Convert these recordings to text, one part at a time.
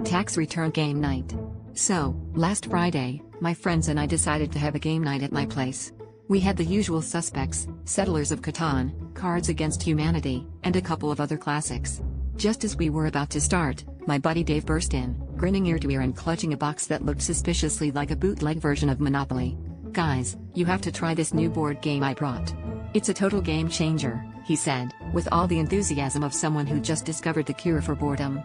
Tax return game night. So, last Friday, my friends and I decided to have a game night at my place. We had the usual suspects, Settlers of Catan, Cards Against Humanity, and a couple of other classics. Just as we were about to start, my buddy Dave burst in, grinning ear to ear and clutching a box that looked suspiciously like a bootleg version of Monopoly. "Guys, you have to try this new board game I brought. It's a total game changer," he said, with all the enthusiasm of someone who just discovered the cure for boredom.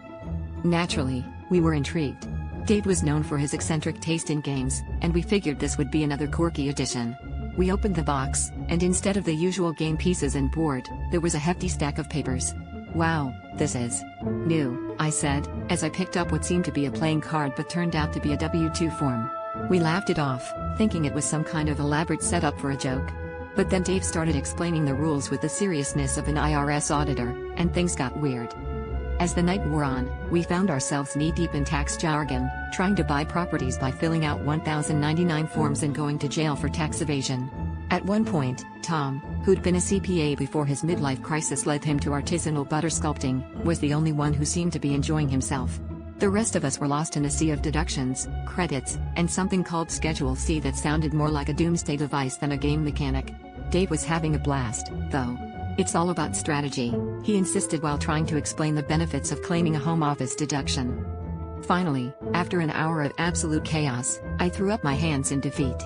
Naturally, we were intrigued. Dave was known for his eccentric taste in games, and we figured this would be another quirky addition. We opened the box, and instead of the usual game pieces and board, there was a hefty stack of papers. "Wow, this is new," I said, as I picked up what seemed to be a playing card but turned out to be a W-2 form. We laughed it off, thinking it was some kind of elaborate setup for a joke. But then Dave started explaining the rules with the seriousness of an IRS auditor, and things got weird. As the night wore on, we found ourselves knee-deep in tax jargon, trying to buy properties by filling out 1,099 forms and going to jail for tax evasion. At one point, Tom, who'd been a CPA before his midlife crisis led him to artisanal butter sculpting, was the only one who seemed to be enjoying himself. The rest of us were lost in a sea of deductions, credits, and something called Schedule C that sounded more like a doomsday device than a game mechanic. Dave was having a blast, though. "It's all about strategy," he insisted while trying to explain the benefits of claiming a home office deduction. Finally, after an hour of absolute chaos, I threw up my hands in defeat.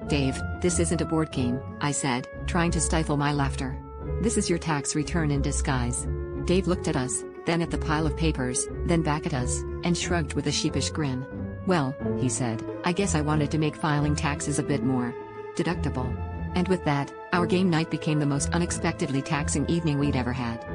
"Dave, this isn't a board game," I said, trying to stifle my laughter. "This is your tax return in disguise." Dave looked at us, then at the pile of papers, then back at us, and shrugged with a sheepish grin. "Well," he said, "I guess I wanted to make filing taxes a bit more deductible." And with that, our game night became the most unexpectedly taxing evening we'd ever had.